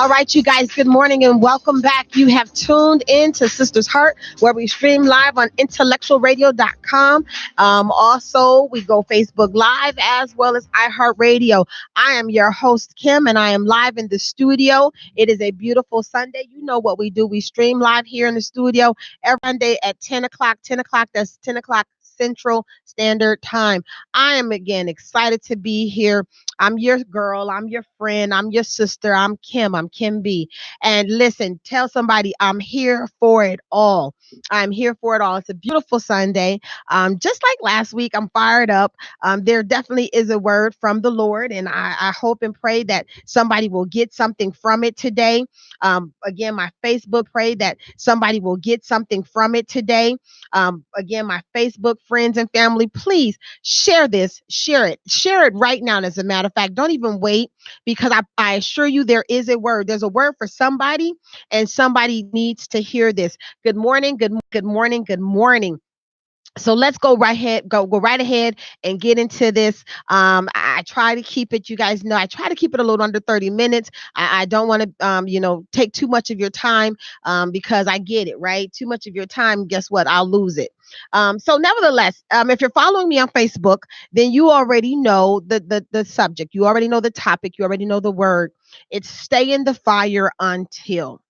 All right, you guys, good morning and welcome back. You have tuned in to Sister's Heart, where we stream live on IntellectualRadio.com. Also, we go Facebook Live as well as iHeartRadio. I am your host, Kim, and I am live in the studio. It is a beautiful Sunday. You know what we do. We stream live here in the studio every Sunday at 10 o'clock. 10 o'clock, that's 10 o'clock Central Standard Time. I am again excited to be here. I'm your girl. I'm your friend. I'm your sister. I'm Kim. I'm Kim B. And listen, tell somebody I'm here for it all. I'm here for it all. It's a beautiful Sunday. Just like last week, I'm fired up. There definitely is a word from the Lord, and I hope and pray that somebody will get something from it today. Again, my Facebook, pray that somebody will get something from it today. Again, my Facebook friends and family, please share this, share it right now. As a matter of fact, don't even wait, because I assure you there is a word. There's a word for somebody, and somebody needs to hear this. Good morning, good morning, good morning. So let's go right ahead, go right ahead and get into this. I try to keep it, you guys know, I try to keep it a little under 30 minutes. I don't want to, take too much of your time, because I get it, right? Too much of your time, guess what? I'll lose it. So nevertheless, if you're following me on Facebook, then you already know the subject. You already know the topic. You already know the word. It's stay in the fire until.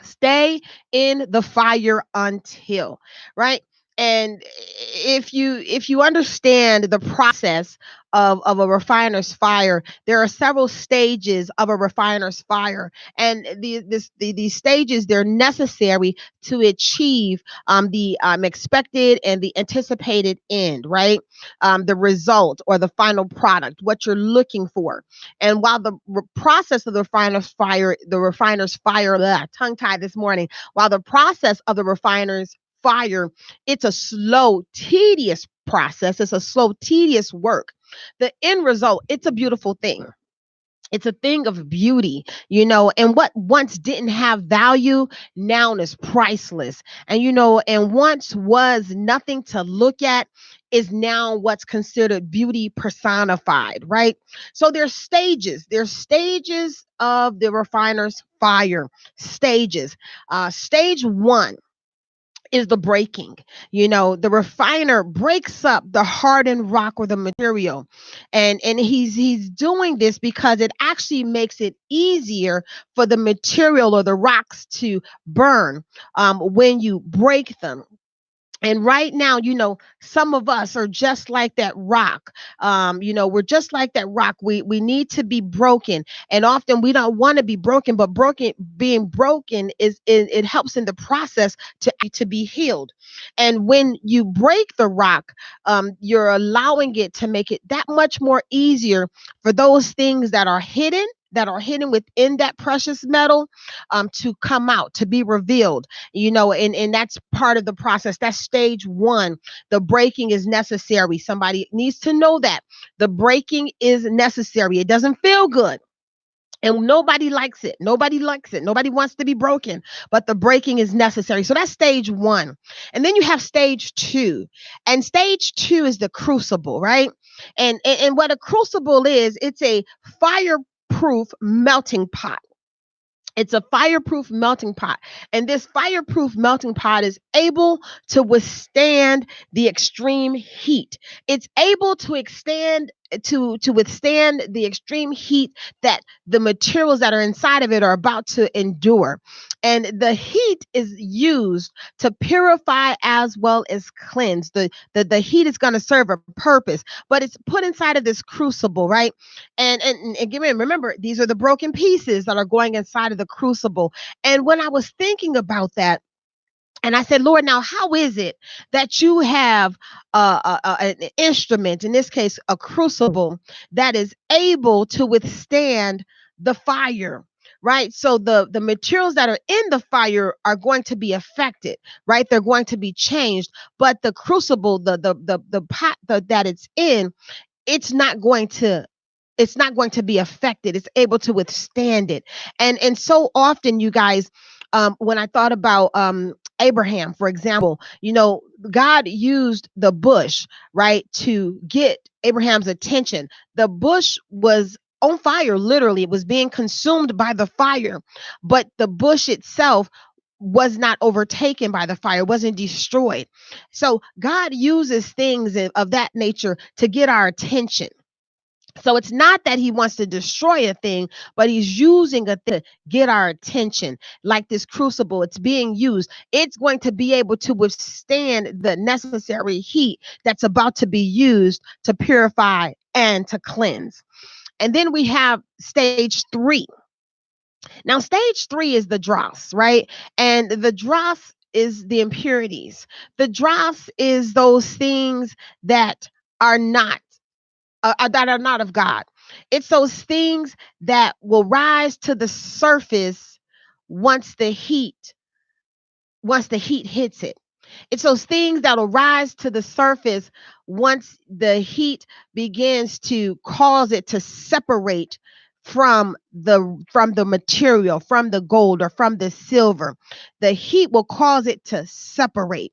Stay in the fire until, right? And if you understand the process of a refiner's fire, there are several stages of a refiner's fire, and these stages, they're necessary to achieve the expected and the anticipated end, right? The result or the final product, what you're looking for. And while the process of the refiner's fire, tongue tied this morning, while the process of the refiner's fire, it's a slow, tedious process. It's a slow, tedious work. The end result, it's a beautiful thing. It's a thing of beauty, and what once didn't have value now is priceless. And once was nothing to look at is now what's considered beauty personified, right? So there's stages of the refiner's fire. Stages. Stage one is the breaking. The refiner breaks up the hardened rock or the material, and he's doing this because it actually makes it easier for the material or the rocks to burn when you break them. And right now, some of us are just like that rock. We're just like that rock. We need to be broken. And often we don't want to be broken, but being broken it helps in the process to be healed. And when you break the rock, you're allowing it to make it that much more easier for those things that are hidden within that precious metal, to come out, to be revealed, and that's part of the process. That's stage one. The breaking is necessary. Somebody needs to know that the breaking is necessary. It doesn't feel good. And nobody likes it. Nobody likes it. Nobody wants to be broken, but the breaking is necessary. So that's stage one. And then you have stage two. And stage two is the crucible, right? And what a crucible is, it's a fireproof melting pot. It's a fireproof melting pot. And this fireproof melting pot is able to withstand the extreme heat. It's able to extend to withstand the extreme heat that the materials that are inside of it are about to endure. And the heat is used to purify as well as cleanse. The heat is going to serve a purpose, but it's put inside of this crucible, right? And again, remember, these are the broken pieces that are going inside of the crucible. And when I was thinking about that, and I said, Lord, now how is it that you have an instrument, in this case, a crucible, that is able to withstand the fire? Right. So the materials that are in the fire are going to be affected, right? They're going to be changed. But the crucible, the pot that it's in, it's not going to be affected. It's able to withstand it. And so often, you guys, when I thought about Abraham, for example, God used the bush, right, to get Abraham's attention. The bush was on fire, literally. It was being consumed by the fire, but the bush itself was not overtaken by the fire, wasn't destroyed. So God uses things of that nature to get our attention. So it's not that he wants to destroy a thing, but he's using a thing to get our attention. Like this crucible, it's being used. It's going to be able to withstand the necessary heat that's about to be used to purify and to cleanse. And then we have stage three. Now, stage three is the dross, right? And the dross is the impurities. The dross is those things that are not that are not of God. It's those things that will rise to the surface once the heat once the heat hits it. It's those things that'll rise to the surface once the heat begins to cause it to separate from the material, from the gold or from the silver. The heat will cause it to separate.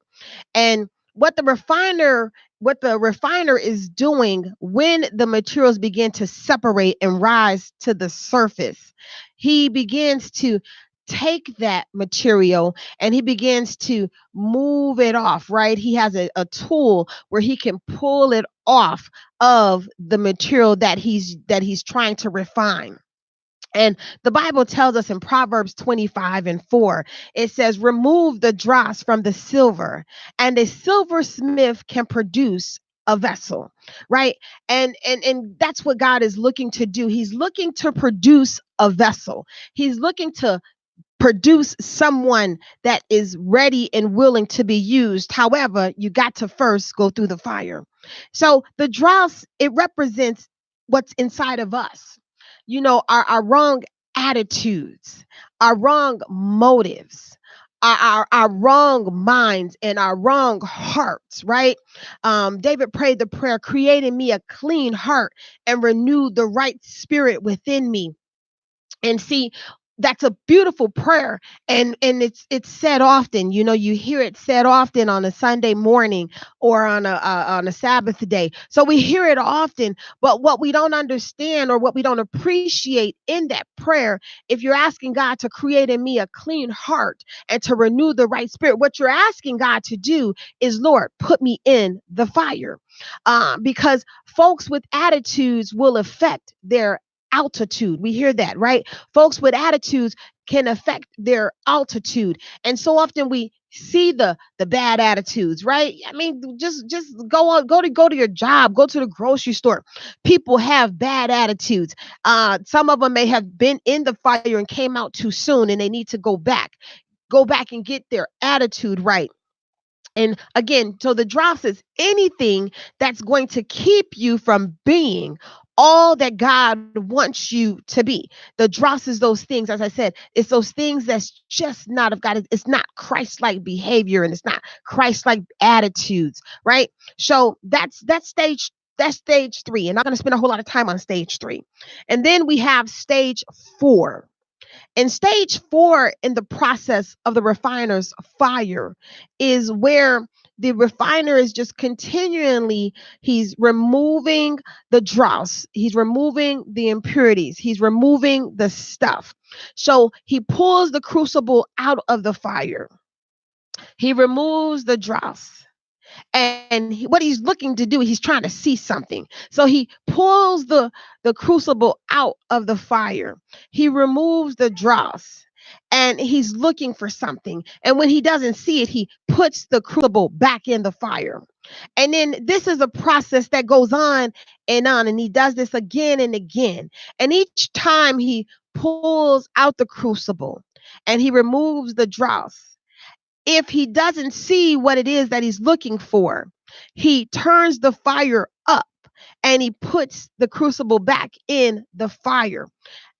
And what the refiner is doing when the materials begin to separate and rise to the surface, he begins to take that material and he begins to move it off, right? He has a tool where he can pull it off of the material that he's trying to refine. And the Bible tells us in Proverbs 25:4, it says, remove the dross from the silver, and a silversmith can produce a vessel, right? And that's what God is looking to do. He's looking to produce a vessel. He's looking to produce someone that is ready and willing to be used. However, you got to first go through the fire. So the dross, it represents what's inside of us. Our wrong attitudes, our wrong motives, our wrong minds, and our wrong hearts, right? David prayed the prayer, create in me a clean heart and renew the right spirit within me. And see, that's a beautiful prayer, and it's said often. You hear it said often on a Sunday morning or on a Sabbath day. So we hear it often, but what we don't understand or what we don't appreciate in that prayer, if you're asking God to create in me a clean heart and to renew the right spirit, what you're asking God to do is, Lord, put me in the fire. Because folks with attitudes will affect their altitude. We hear that, right? Folks with attitudes can affect their altitude. And so often we see the bad attitudes, right? I mean, just go to your job, go to the grocery store. People have bad attitudes. Some of them may have been in the fire and came out too soon, and they need to go back and get their attitude right. And again, so the dross is anything that's going to keep you from being all that God wants you to be. The dross is those things, as I said, it's those things that's just not of God. It's not Christ-like behavior, and it's not Christ-like attitudes, right? So that's stage three. And I'm going to spend a whole lot of time on stage three. And then we have stage four. And stage four in the process of the refiner's fire is where the refiner is just continually, he's removing the dross, he's removing the impurities, he's removing the stuff. So he pulls the crucible out of the fire, he removes the dross. And what he's looking to do, he's trying to see something. So he pulls the crucible out of the fire. He removes the dross, and he's looking for something. And when he doesn't see it, he puts the crucible back in the fire. And then this is a process that goes on and on. And he does this again and again. And each time he pulls out the crucible and he removes the dross, if he doesn't see what it is that he's looking for, he turns the fire up and he puts the crucible back in the fire.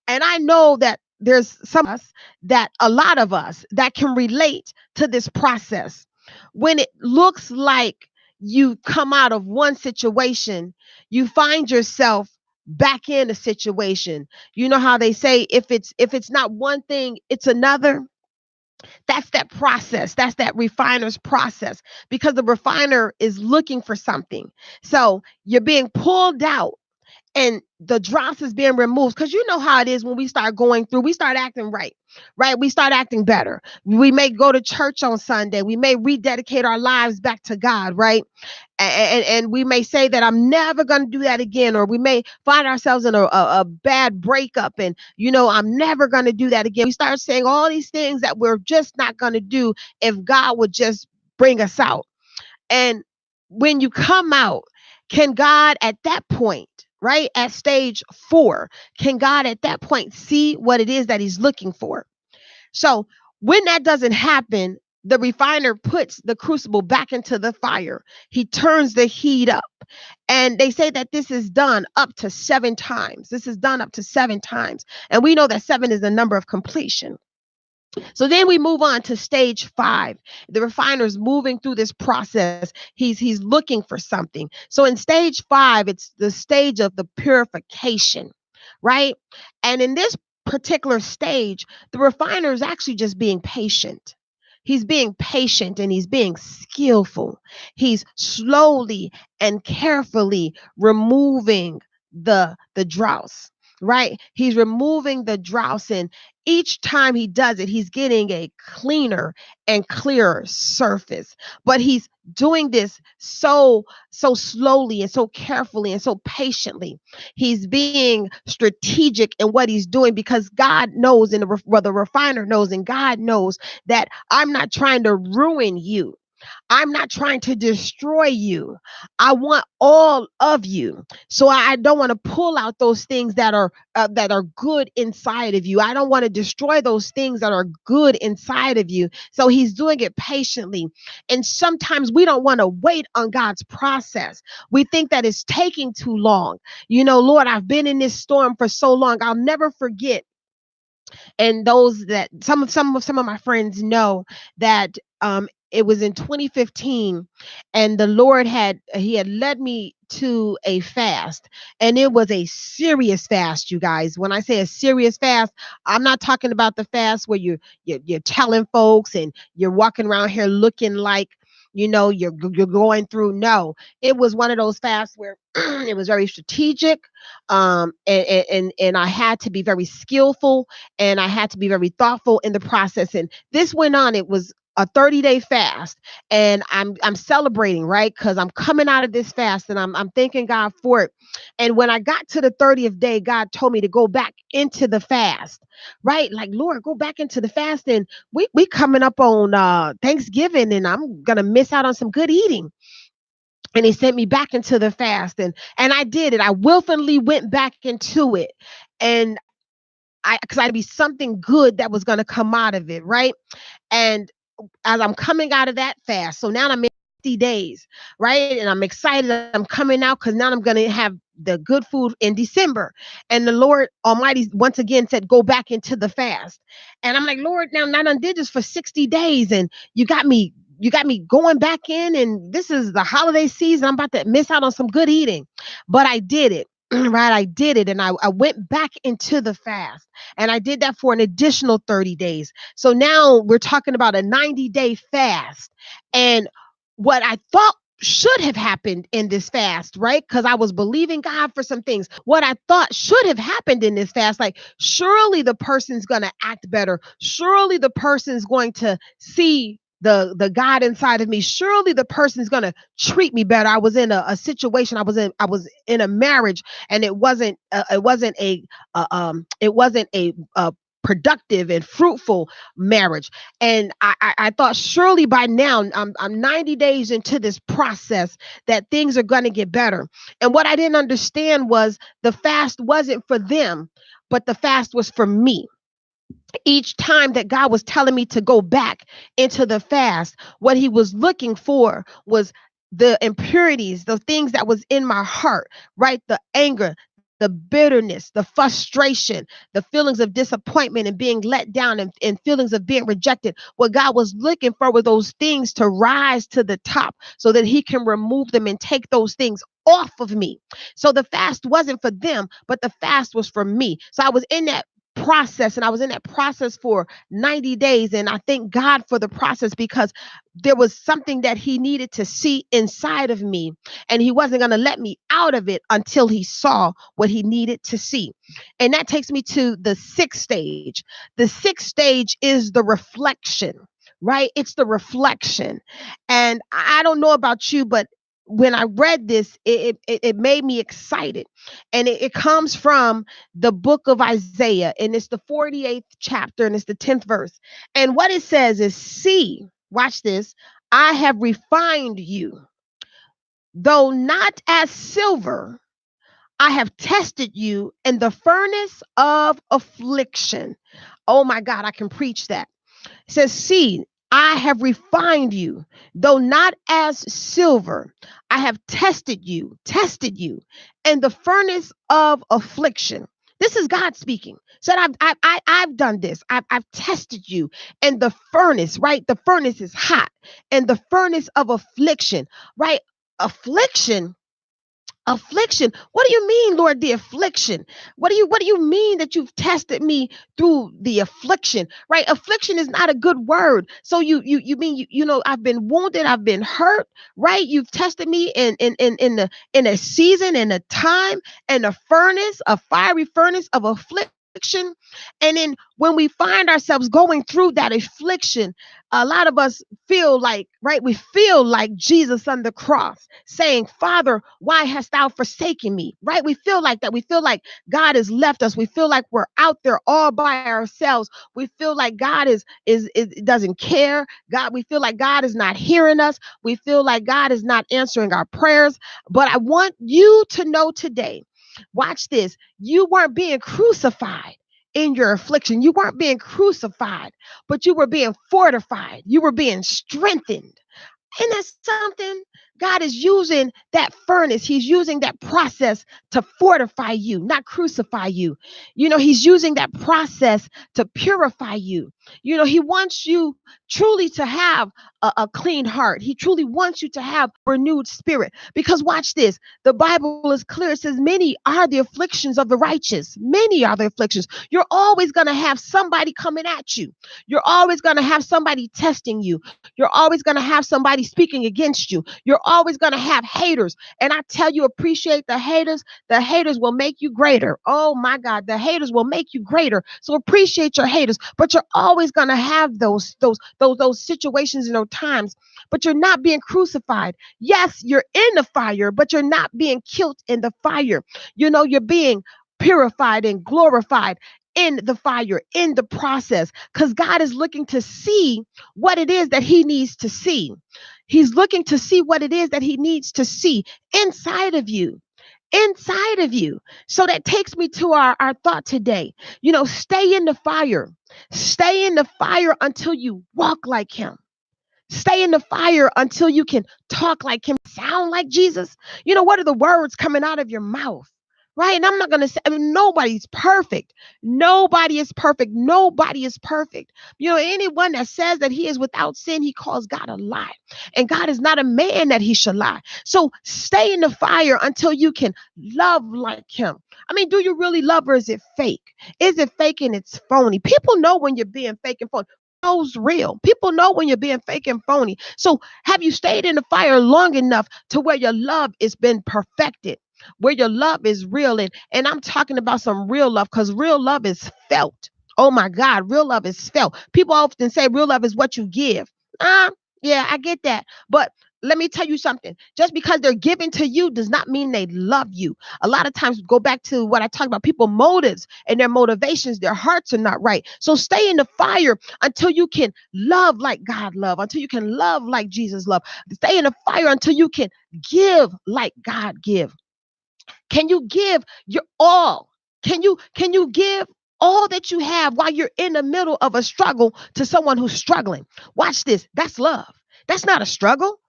And I know that there's some of us, that a lot of us, that can relate to this process. When it looks like you come out of one situation, you find yourself back in a situation. You know how they say, if it's not one thing, it's another. That's that process. That's that refiner's process, because the refiner is looking for something. So you're being pulled out and the dross is being removed. Because you know how it is when we start going through, we start acting right, right? We start acting better. We may go to church on Sunday. We may rededicate our lives back to God, right? And we may say that I'm never going to do that again, or we may find ourselves in a bad breakup, and I'm never going to do that again. We start saying all these things that we're just not going to do if God would just bring us out. And when you come out, can God at that point, right, at stage 4, can God at that point see what it is that he's looking for? So when that doesn't happen, the refiner puts the crucible back into the fire. He turns the heat up. And they say that this is done up to 7 times. This is done up to 7 times. And we know that 7 is the number of completion. So then we move on to stage 5. The refiner's moving through this process. He's looking for something. So in stage 5, it's the stage of the purification, right? And in this particular stage, the refiner is actually just being patient. He's being patient and he's being skillful. He's slowly and carefully removing the dross, right? He's removing the dross, and each time he does it, he's getting a cleaner and clearer surface. But he's doing this so slowly and so carefully and so patiently. He's being strategic in what he's doing, because God knows, and the refiner knows, and God knows that I'm not trying to ruin you. I'm not trying to destroy you. I want all of you. So I don't want to pull out those things that are good inside of you. I don't want to destroy those things that are good inside of you. So he's doing it patiently. And sometimes we don't want to wait on God's process. We think that it's taking too long. Lord, I've been in this storm for so long. I'll never forget. And those that some of my friends know that it was in 2015, and the Lord had led me to a fast, and it was a serious fast, you guys. When I say a serious fast, I'm not talking about the fast where you're telling folks and you're walking around here looking like you're going through. No, it was one of those fasts where it was very strategic, and I had to be very skillful, and I had to be very thoughtful in the process. And this went on. It was a 30-day fast, and I'm celebrating, right? Because I'm coming out of this fast, and I'm thanking God for it. And when I got to the 30th day, God told me to go back into the fast, right? Like, Lord, go back into the fast, and we coming up on Thanksgiving, and I'm gonna miss out on some good eating. And he sent me back into the fast, and I did it. I willfully went back into it, and because I'd be something good that was going to come out of it, right? And as I'm coming out of that fast, so now I'm in 50 days, right? And I'm excited that I'm coming out, because now I'm going to have the good food in December. And the Lord Almighty once again said, go back into the fast. And I'm like, Lord, now I did this for 60 days, and you got me going back in, and this is the holiday season. I'm about to miss out on some good eating. But I did it. Right, I did it, and I went back into the fast, and I did that for an additional 30 days. So now we're talking about a 90-day fast. And what I thought should have happened in this fast, right? Because I was believing God for some things. What I thought should have happened in this fast, like, surely the person's going to act better. Surely the person's going to see the God inside of me. Surely the person's going to treat me better. I was in a situation. I was in a marriage, and it wasn't a productive and fruitful marriage. And I thought, surely by now, I'm 90 days into this process, that things are going to get better. And what I didn't understand was the fast wasn't for them, but the fast was for me. Each time that God was telling me to go back into the fast, what he was looking for was the impurities, the things that was in my heart, right? The anger, the bitterness, the frustration, the feelings of disappointment and being let down, and feelings of being rejected. What God was looking for were those things to rise to the top, so that he can remove them and take those things off of me. So the fast wasn't for them, but the fast was for me. So I was in that process, and I was in that process for 90 days. And I thank God for the process, because there was something that he needed to see inside of me, and he wasn't going to let me out of it until he saw what he needed to see. And that takes me to the sixth stage. The sixth stage is the reflection, right? It's the reflection. And I don't know about you, but when I read this, it made me excited. And it comes from the book of Isaiah, and it's the 48th chapter, and it's the 10th verse. And what it says is, see, watch this, I have refined you, though not as silver. I have tested you in the furnace of affliction. Oh my God, I can preach that. It says, see, I have refined you, though not as silver. I have tested you in the furnace of affliction. This is God speaking. Said, I've done this. I've tested you in the furnace, right? The furnace is hot, and the furnace of affliction, right? Affliction. Affliction. What do you mean, Lord, the affliction? What do you mean that you've tested me through the affliction? Right? Affliction is not a good word. So you mean I've been wounded, I've been hurt, right? You've tested me in a season, in a time, in a furnace, a fiery furnace of affliction. And then when we find ourselves going through that affliction, a lot of us feel like, right? We feel like Jesus on the cross saying, Father, why hast thou forsaken me? Right? We feel like that. We feel like God has left us. We feel like we're out there all by ourselves. We feel like God is doesn't care. We feel like God is not hearing us. We feel like God is not answering our prayers. But I want you to know today, watch this, you weren't being crucified in your affliction. You weren't being crucified, but you were being fortified. You were being strengthened. And that's something. God is using that furnace. He's using that process to fortify you, not crucify you. He's using that process to purify you. He wants you truly to have a clean heart. He truly wants you to have a renewed spirit. Because watch this, the Bible is clear. It says, many are the afflictions of the righteous. Many are the afflictions. You're always going to have somebody coming at you. You're always going to have somebody testing you. You're always going to have somebody speaking against you. You're always going to have haters. And I tell you, appreciate the haters. The haters will make you greater. Oh my God, the haters will make you greater. So appreciate your haters. But you're always going to have those situations and those times. But you're not being crucified. Yes, you're in the fire, but you're not being killed in the fire. You're being purified and glorified in the fire, in the process, because God is looking to see what it is that he needs to see. He's looking to see what it is that he needs to see inside of you. Inside of you. So that takes me to our thought today. Stay in the fire. Stay in the fire until you walk like him. Stay in the fire until you can talk like him, sound like Jesus. What are the words coming out of your mouth? Right? And I'm not going to say, nobody's perfect. Nobody is perfect. Nobody is perfect. Anyone that says that he is without sin, he calls God a lie. And God is not a man that he should lie. So stay in the fire until you can love like him. Do you really love, or is it fake? Is it fake and it's phony? People know when you're being fake and phony. Knows real. People know when you're being fake and phony. So have you stayed in the fire long enough to where your love has been perfected? Where your love is real. And I'm talking about some real love, because real love is felt. Oh my God, real love is felt. People often say real love is what you give. Yeah, I get that. But let me tell you something. Just because they're giving to you does not mean they love you. A lot of times, go back to what I talked about, people motives and their motivations, their hearts are not right. So stay in the fire until you can love like God love, until you can love like Jesus love. Stay in the fire until you can give like God give. Can you give your all? Can you give all that you have while you're in the middle of a struggle to someone who's struggling? Watch this. That's love. That's not a struggle.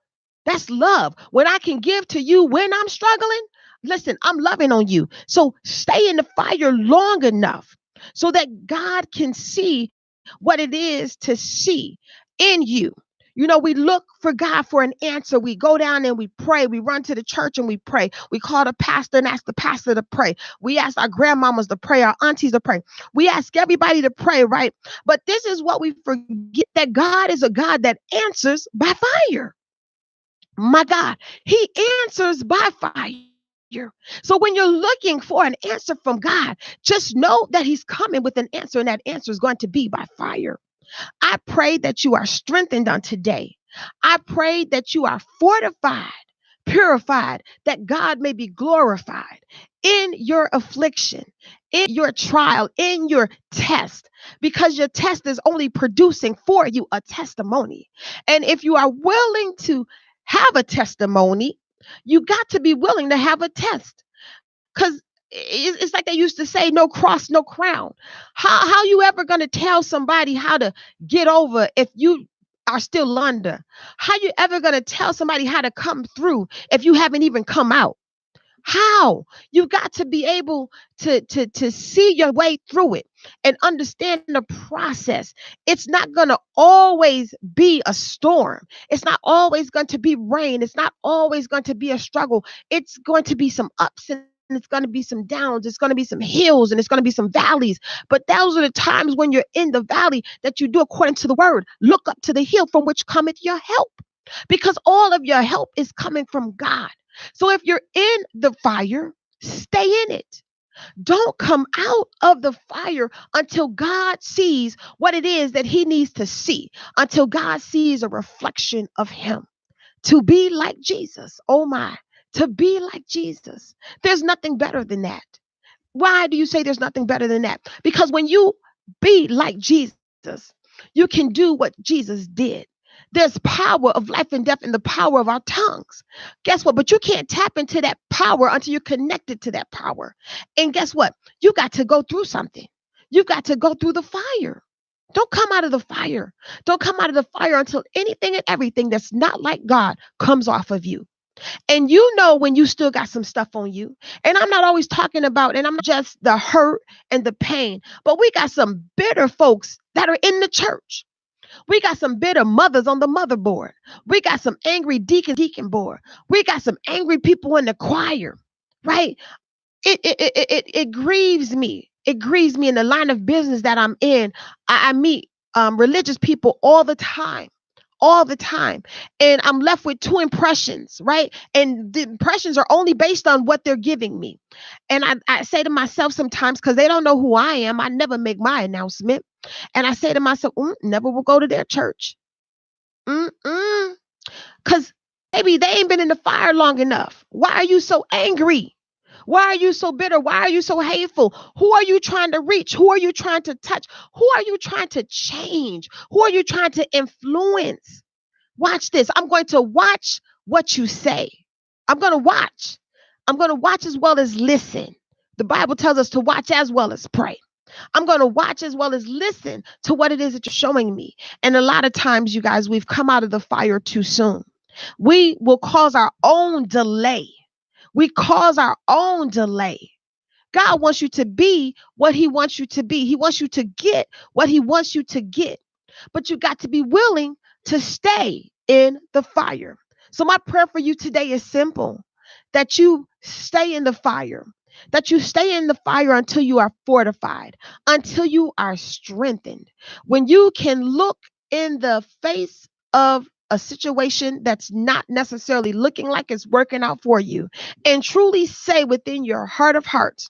That's love. When I can give to you when I'm struggling, listen, I'm loving on you. So stay in the fire long enough so that God can see what it is to see in you. We look for God for an answer. We go down and we pray. We run to the church and we pray. We call the pastor and ask the pastor to pray. We ask our grandmamas to pray, our aunties to pray. We ask everybody to pray, right? But this is what we forget, that God is a God that answers by fire. My God, He answers by fire. So when you're looking for an answer from God, just know that He's coming with an answer, and that answer is going to be by fire. I pray that you are strengthened on today. I pray that you are fortified, purified, that God may be glorified in your affliction, in your trial, in your test, because your test is only producing for you a testimony. And if you are willing to have a testimony, you got to be willing to have a test. Because it's like they used to say, no cross, no crown. How you ever going to tell somebody how to get over if you are still under? How you ever going to tell somebody how to come through if you haven't even come out? How? You got to be able to see your way through it and understand the process. It's not going to always be a storm. It's not always going to be rain. It's not always going to be a struggle. It's going to be some ups and it's going to be some downs. It's going to be some hills and it's going to be some valleys. But those are the times when you're in the valley that you do according to the word. Look up to the hill from which cometh your help, because all of your help is coming from God. So if you're in the fire, stay in it. Don't come out of the fire until God sees what it is that He needs to see, until God sees a reflection of Him. To be like Jesus. Oh my, to be like Jesus. There's nothing better than that. Why do you say there's nothing better than that? Because when you be like Jesus, you can do what Jesus did. There's power of life and death in the power of our tongues. Guess what? But you can't tap into that power until you're connected to that power. And guess what? You got to go through something. You got to go through the fire. Don't come out of the fire. Don't come out of the fire until anything and everything that's not like God comes off of you. And you know when you still got some stuff on you. And I'm not always talking about, and I'm not just the hurt and the pain, but we got some bitter folks that are in the church. We got some bitter mothers on the motherboard. We got some angry deacon board. We got some angry people in the choir, right? It grieves me. It grieves me in the line of business that I'm in. I meet religious people all the time. All the time. And I'm left with two impressions, right? And the impressions are only based on what they're giving me. And I say to myself sometimes, because they don't know who I am, I never make my announcement. And I say to myself, never will go to their church. Because maybe they ain't been in the fire long enough. Why are you so angry? Why are you so bitter? Why are you so hateful? Who are you trying to reach? Who are you trying to touch? Who are you trying to change? Who are you trying to influence? Watch this. I'm going to watch what you say. I'm going to watch. I'm going to watch as well as listen. The Bible tells us to watch as well as pray. I'm going to watch as well as listen to what it is that you're showing me. And a lot of times, you guys, we've come out of the fire too soon. We will cause our own delay. We cause our own delay. God wants you to be what He wants you to be. He wants you to get what He wants you to get. But you got to be willing to stay in the fire. So my prayer for you today is simple, that you stay in the fire, that you stay in the fire until you are fortified, until you are strengthened. When you can look in the face of a situation that's not necessarily looking like it's working out for you and truly say within your heart of hearts,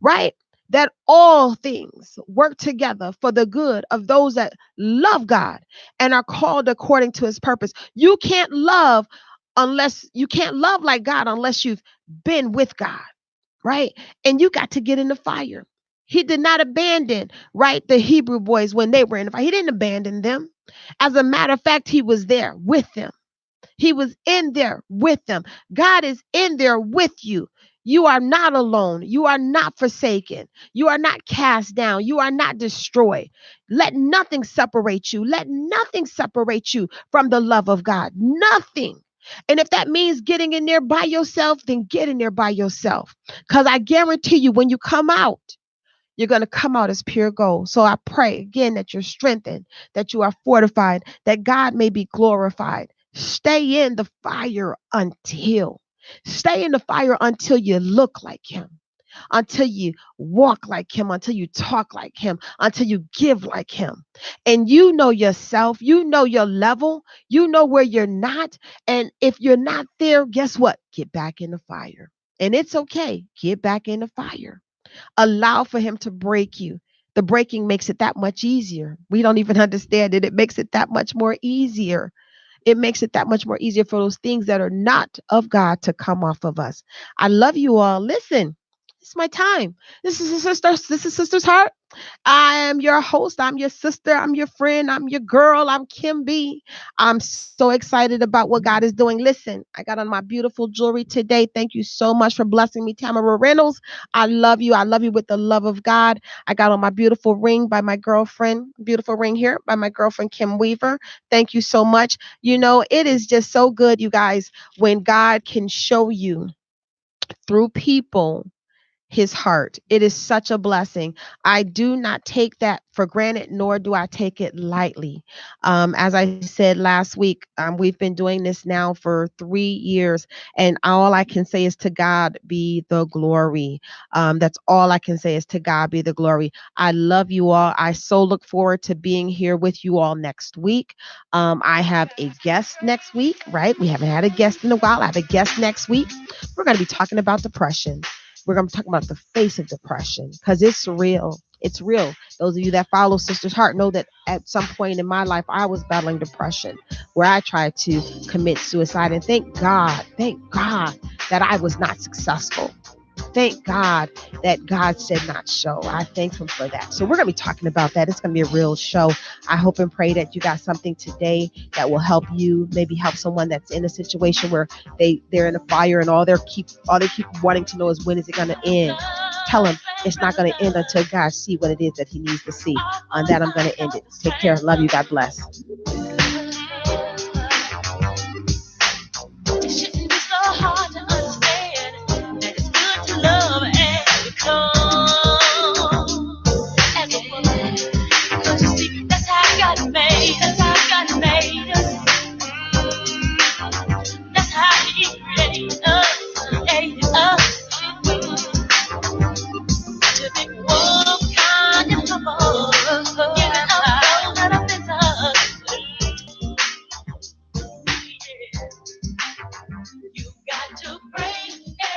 right, that all things work together for the good of those that love God and are called according to His purpose. You can't love like God unless you've been with God, right? And you got to get in the fire. He did not abandon, right, the Hebrew boys when they were in the fire. He didn't abandon them. As a matter of fact, He was there with them. He was in there with them. God is in there with you. You are not alone. You are not forsaken. You are not cast down. You are not destroyed. Let nothing separate you. Let nothing separate you from the love of God. Nothing. And if that means getting in there by yourself, then get in there by yourself. Because I guarantee you, when you come out, You're going to come out as pure gold. So I pray again that you're strengthened, that you are fortified, that God may be glorified. Stay in the fire until. Stay in the fire until you look like him, until you walk like him, until you talk like him, until you give like him. And you know yourself, you know your level, you know where you're not. And if you're not there, guess what? Get back in the fire. And it's okay. Get back in the fire. Allow for him to break you. The breaking makes it that much easier. We don't even understand it. It makes it that much more easier. It makes it that much more easier for those things that are not of God to come off of us. I love you all. Listen, it's my time. This is Sister's Heart. I am your host. I'm your sister. I'm your friend. I'm your girl. I'm Kim B. I'm so excited about what God is doing. Listen, I got on my beautiful jewelry today. Thank you so much for blessing me, Tamara Reynolds. I love you. I love you with the love of God. I got on my beautiful ring by my girlfriend, beautiful ring here by my girlfriend, Kim Weaver. Thank you so much. You know, it is just so good, you guys, when God can show you through people his heart. It is such a blessing. I do not take that for granted, nor do I take it lightly. As I said last week, we've been doing this now for 3 years, and all I can say is to God be the glory. That's all I can say is to God be the glory. I love you all. I so look forward to being here with you all next week. I have a guest next week, right? We haven't had a guest in a while. I have a guest next week. We're going to be talking about depression. We're going to talk about the face of depression because it's real. It's real. Those of you that follow Sister's Heart know that at some point in my life, I was battling depression where I tried to commit suicide. And thank God that I was not successful. Thank God that God said not so. I thank him for that. So we're going to be talking about that. It's going to be a real show. I hope and pray that you got something today that will help you, maybe help someone that's in a situation where they're in a fire and all they keep wanting to know is when is it going to end. Tell them it's not going to end until God see what it is that he needs to see. On that, I'm going to end it. Take care. Love you. God bless. It shouldn't be so hard to understand that it's good to love and become as a woman. Because you see, that's how God made. That's how God made us. That's how he created us.